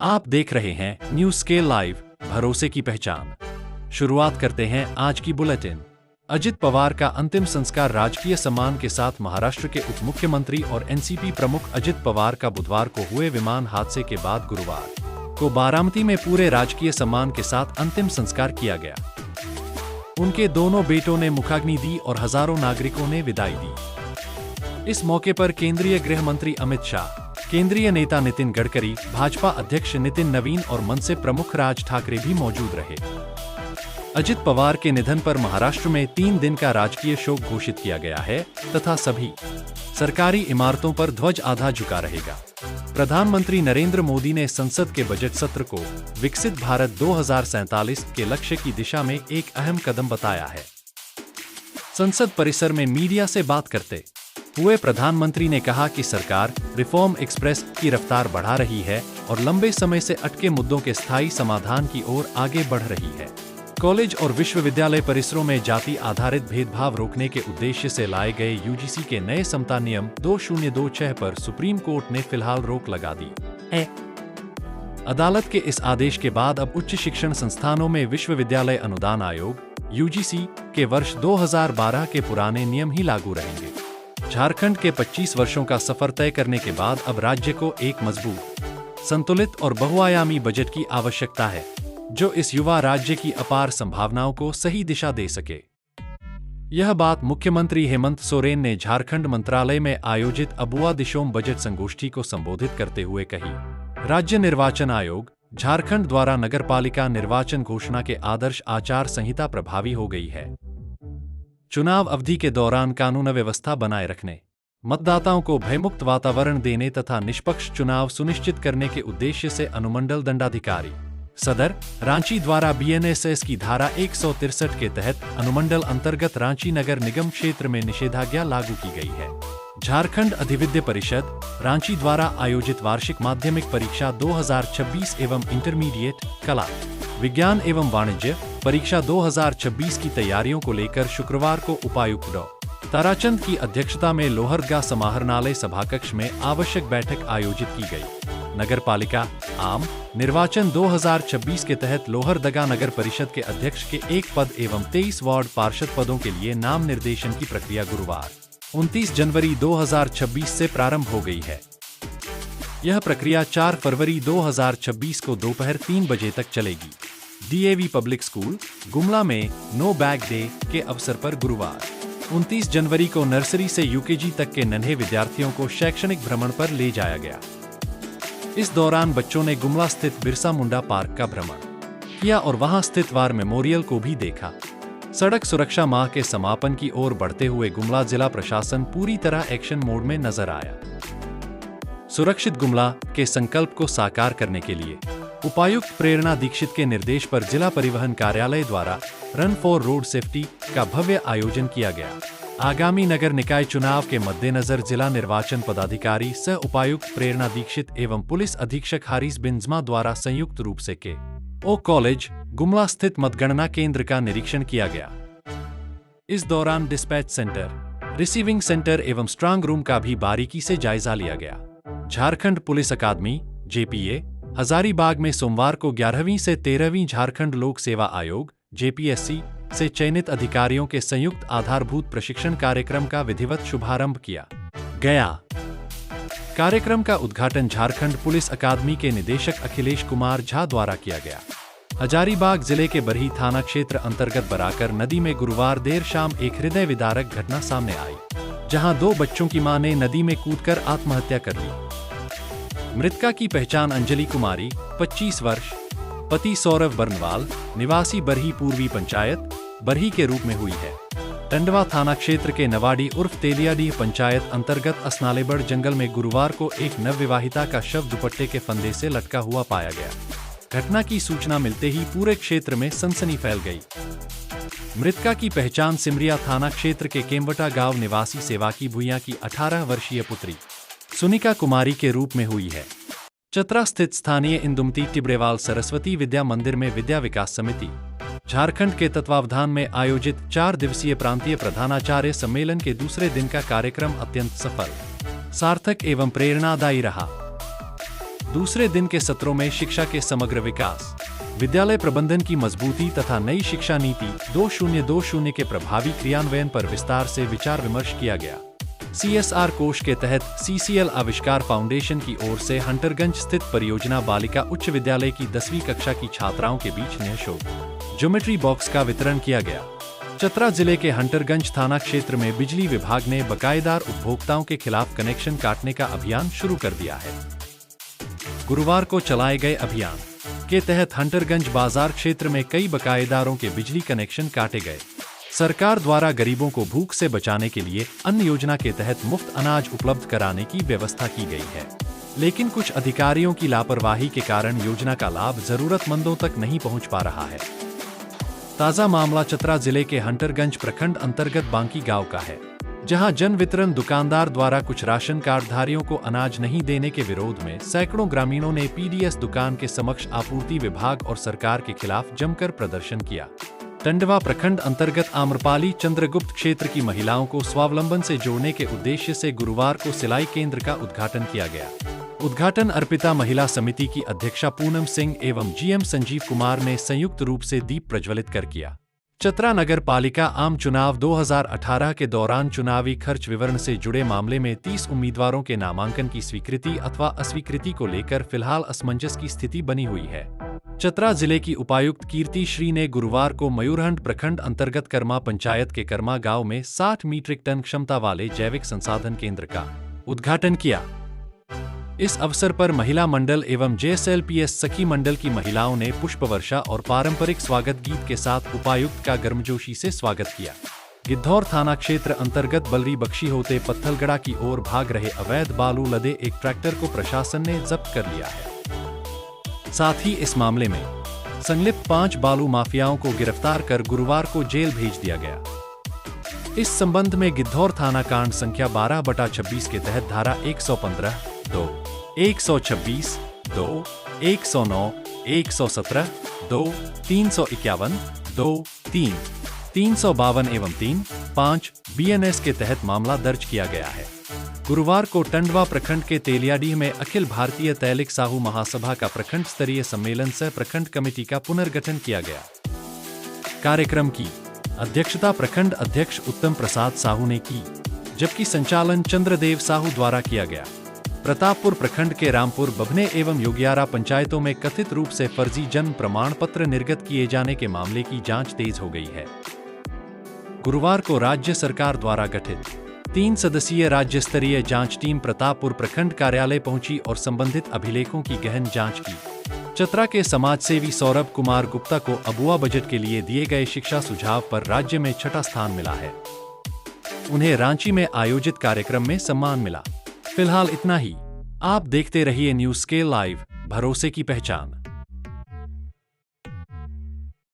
आप देख रहे हैं न्यूज स्केल लाइव, भरोसे की पहचान। शुरुआत करते हैं आज की बुलेटिन। अजित पवार का अंतिम संस्कार राजकीय सम्मान के साथ। महाराष्ट्र के उप मुख्यमंत्री और एनसीपी प्रमुख अजित पवार का बुधवार को हुए विमान हादसे के बाद गुरुवार को बारामती में पूरे राजकीय सम्मान के साथ अंतिम संस्कार किया गया। उनके दोनों बेटों ने मुखाग्नि दी और हजारों नागरिकों ने विदाई दी। इस मौके पर केंद्रीय गृह मंत्री अमित शाह, केंद्रीय नेता नितिन गडकरी, भाजपा अध्यक्ष नितिन नवीन और मनसे प्रमुख राज ठाकरे भी मौजूद रहे। अजित पवार के निधन पर महाराष्ट्र में 3 दिन का राजकीय शोक घोषित किया गया है तथा सभी सरकारी इमारतों पर ध्वज आधा झुका रहेगा। प्रधानमंत्री नरेंद्र मोदी ने संसद के बजट सत्र को विकसित भारत 2047 के लक्ष्य की दिशा में एक अहम कदम बताया है। संसद परिसर में मीडिया से बात करते हुए प्रधानमंत्री ने कहा कि सरकार रिफॉर्म एक्सप्रेस की रफ्तार बढ़ा रही है और लंबे समय से अटके मुद्दों के स्थायी समाधान की ओर आगे बढ़ रही है। कॉलेज और विश्वविद्यालय परिसरों में जाति आधारित भेदभाव रोकने के उद्देश्य से लाए गए यूजीसी के नए समता नियम 2026 पर सुप्रीम कोर्ट ने फिलहाल रोक लगा दी है। अदालत के इस आदेश के बाद अब उच्च शिक्षण संस्थानों में विश्वविद्यालय अनुदान आयोग यूजीसी के वर्ष 2012 के पुराने नियम ही लागू रहेंगे। झारखंड के 25 वर्षों का सफर तय करने के बाद अब राज्य को एक मजबूत, संतुलित और बहुआयामी बजट की आवश्यकता है, जो इस युवा राज्य की अपार संभावनाओं को सही दिशा दे सके। यह बात मुख्यमंत्री हेमंत सोरेन ने झारखंड मंत्रालय में आयोजित अबुआ दिशोम बजट संगोष्ठी को संबोधित करते हुए कही। राज्य निर्वाचन आयोग झारखंड द्वारा नगरपालिका निर्वाचन घोषणा के आदर्श आचार संहिता प्रभावी हो गई है। चुनाव अवधि के दौरान कानून व्यवस्था बनाए रखने, मतदाताओं को भयमुक्त वातावरण देने तथा निष्पक्ष चुनाव सुनिश्चित करने के उद्देश्य से अनुमंडल दंडाधिकारी सदर रांची द्वारा बीएनएसएस की धारा 163 के तहत अनुमंडल अंतर्गत रांची नगर निगम क्षेत्र में निषेधाज्ञा लागू की गई है। झारखंड अधिविद्य परिषद रांची द्वारा आयोजित वार्षिक माध्यमिक परीक्षा 2026 एवं इंटरमीडिएट कला, विज्ञान एवं वाणिज्य परीक्षा 2026 की तैयारियों को लेकर शुक्रवार को उपायुक्त डॉ. ताराचंद की अध्यक्षता में लोहरदगा समाहरणालय सभाकक्ष में आवश्यक बैठक आयोजित की गई। नगर पालिका आम निर्वाचन 2026 के तहत लोहरदगा नगर परिषद के अध्यक्ष के 1 पद एवं 23 वार्ड पार्षद पदों के लिए नाम निर्देशन की प्रक्रिया गुरुवार 29 जनवरी 2026 से प्रारंभ हो गई है। यह प्रक्रिया 4 फरवरी 2026 को दोपहर 3 बजे तक चलेगी। डीएवी पब्लिक स्कूल गुमला में नो बैग डे के अवसर पर गुरुवार 29 जनवरी को नर्सरी से यूकेजी तक के नन्हे विद्यार्थियों को शैक्षणिक भ्रमण पर ले जाया गया। इस दौरान बच्चों ने गुमला स्थित बिरसा मुंडा पार्क का भ्रमण किया और वहां स्थित वार मेमोरियल को भी देखा। सड़क सुरक्षा माह के समापन की ओर बढ़ते हुए गुमला जिला प्रशासन पूरी तरह एक्शन मोड में नजर आया। सुरक्षित गुमला के संकल्प को साकार करने के लिए उपायुक्त प्रेरणा दीक्षित के निर्देश पर जिला परिवहन कार्यालय द्वारा रन फॉर रोड सेफ्टी का भव्य आयोजन किया गया। आगामी नगर निकाय चुनाव के मद्देनजर जिला निर्वाचन पदाधिकारी सह उपायुक्त प्रेरणा दीक्षित एवं पुलिस अधीक्षक हारिस बिंजमा द्वारा संयुक्त रूप से ओ कॉलेज गुमला स्थित मतगणना केंद्र का निरीक्षण किया गया। इस दौरान डिस्पैच सेंटर, रिसीविंग सेंटर एवं स्ट्रांग रूम का भी बारीकी से जायजा लिया गया। झारखंड पुलिस अकादमी जेपीए हजारीबाग में सोमवार को 11वीं से 13वीं झारखंड लोक सेवा आयोग जेपीएससी से चयनित अधिकारियों के संयुक्त आधारभूत प्रशिक्षण कार्यक्रम का विधिवत शुभारंभ किया गया। कार्यक्रम का उद्घाटन झारखंड पुलिस अकादमी के निदेशक अखिलेश कुमार झा द्वारा किया गया। हजारीबाग जिले के बरही थाना क्षेत्र अंतर्गत बराकर नदी में गुरुवार देर शाम एक हृदय विदारक घटना सामने आई, जहां 2 बच्चों की मां ने नदी में कूदकर आत्महत्या कर ली। मृतका की पहचान अंजलि कुमारी 25 वर्ष, पति सौरभ बर्नवाल निवासी बरही पूर्वी पंचायत बरही के रूप में हुई है। टंडवा थाना क्षेत्र के नवाडी उर्फ तेलियाडीह पंचायत अंतर्गत असनालेबड़ जंगल में गुरुवार को एक नवविवाहिता का शव दुपट्टे के फंदे से लटका हुआ पाया गया। घटना की सूचना मिलते ही पूरे क्षेत्र में सनसनी फैल गई। मृतका की पहचान सिमरिया थाना क्षेत्र के केमवटा गांव निवासी सेवाकी भुइयां की 18 वर्षीय पुत्री सुनिका कुमारी के रूप में हुई है। चतरा स्थित स्थानीय इंदुमती टिबरेवाल सरस्वती विद्या मंदिर में विद्या विकास समिति झारखंड के तत्वावधान में आयोजित 4 दिवसीय प्रांतीय प्रधानाचार्य सम्मेलन के दूसरे दिन का कार्यक्रम अत्यंत सफल, सार्थक एवं प्रेरणादायी रहा। दूसरे दिन के सत्रों में शिक्षा के समग्र विकास, विद्यालय प्रबंधन की मजबूती तथा नई शिक्षा नीति 2020 के प्रभावी क्रियान्वयन पर विस्तार से विचार विमर्श किया गया। CSR कोष के तहत CCL आविष्कार फाउंडेशन की ओर से हंटरगंज स्थित परियोजना बालिका उच्च विद्यालय की 10वीं कक्षा की छात्राओं के बीच निःशुल्क ज्योमेट्री बॉक्स का वितरण किया गया। चतरा जिले के हंटरगंज थाना क्षेत्र में बिजली विभाग ने बकायेदार उपभोक्ताओं के खिलाफ कनेक्शन काटने का अभियान शुरू कर दिया है। गुरुवार को चलाए गए अभियान के तहत हंटरगंज बाजार क्षेत्र में कई बकायेदारों के बिजली कनेक्शन काटे गए। सरकार द्वारा गरीबों को भूख से बचाने के लिए अन्न योजना के तहत मुफ्त अनाज उपलब्ध कराने की व्यवस्था की गई है, लेकिन कुछ अधिकारियों की लापरवाही के कारण योजना का लाभ जरूरतमंदों तक नहीं पहुंच पा रहा है। ताजा मामला चतरा जिले के हंटरगंज प्रखंड अंतर्गत बांकी गांव का है, जहां जन वितरण दुकानदार द्वारा कुछ राशन कार्डधारियों को अनाज नहीं देने के विरोध में सैकड़ों ग्रामीणों ने PDS दुकान के समक्ष आपूर्ति विभाग और सरकार के खिलाफ जमकर प्रदर्शन किया। टंडवा प्रखंड अंतर्गत आम्रपाली चंद्रगुप्त क्षेत्र की महिलाओं को स्वावलंबन से जोड़ने के उद्देश्य से गुरुवार को सिलाई केंद्र का उद्घाटन किया गया। उद्घाटन अर्पिता महिला समिति की अध्यक्षा पूनम सिंह एवं GM संजीव कुमार ने संयुक्त रूप से दीप प्रज्वलित कर किया। चतरा नगर पालिका आम चुनाव 2018 के दौरान चुनावी खर्च विवरण से जुड़े मामले में 30 उम्मीदवारों के नामांकन की स्वीकृति अथवा अस्वीकृति को लेकर फिलहाल असमंजस की स्थिति बनी हुई है। चतरा जिले की उपायुक्त कीर्ति श्री ने गुरुवार को मयूरहंट प्रखंड अंतर्गत कर्मा पंचायत के कर्मा गांव में 60 मीट्रिक टन क्षमता वाले जैविक संसाधन केंद्र का उद्घाटन किया। इस अवसर पर महिला मंडल एवं JSLPS सखी मंडल की महिलाओं ने पुष्प वर्षा और पारंपरिक स्वागत गीत के साथ उपायुक्त का गर्मजोशी से स्वागत किया। गिद्धौर थाना क्षेत्र अंतर्गत बलरी बख्शी होते पत्थलगड़ा की ओर भाग रहे अवैध बालू लदे एक ट्रैक्टर को प्रशासन ने जब्त कर लिया है। साथ ही इस मामले में संलिप्त 5 बालू माफियाओं को गिरफ्तार कर गुरुवार को जेल भेज दिया गया। इस संबंध में गिद्धौर थाना कांड संख्या 12/26 के तहत धारा 115, 2, 126, 2, 109, 117, 2, 351, 2, 3, 352 एवं 3, 5 BNS के तहत मामला दर्ज किया गया है। गुरुवार को टंडवा प्रखंड के तेलियाडीह में अखिल भारतीय तैलिक साहू महासभा का प्रखंड स्तरीय सम्मेलन सह प्रखंड कमेटी का पुनर्गठन किया गया। कार्यक्रम की अध्यक्षता प्रखंड अध्यक्ष उत्तम प्रसाद साहू ने की, जबकि संचालन चंद्रदेव साहू द्वारा किया गया। प्रतापपुर प्रखंड के रामपुर, बभने एवं योगियारा पंचायतों में कथित रूप से फर्जी जन्म प्रमाण पत्र निर्गत किए जाने के मामले की जांच तेज हो गई है। गुरुवार को राज्य सरकार द्वारा गठित 3 सदस्यीय राज्य स्तरीय जांच टीम प्रतापपुर प्रखंड कार्यालय पहुंची और संबंधित अभिलेखों की गहन जांच की। चतरा के समाजसेवी सौरभ कुमार गुप्ता को अबुआ बजट के लिए दिए गए शिक्षा सुझाव पर राज्य में 6ठा स्थान मिला है। उन्हें रांची में आयोजित कार्यक्रम में सम्मान मिला। फिलहाल इतना ही। आप देखते रहिए न्यूज़ स्केल लाइव, भरोसे की पहचान।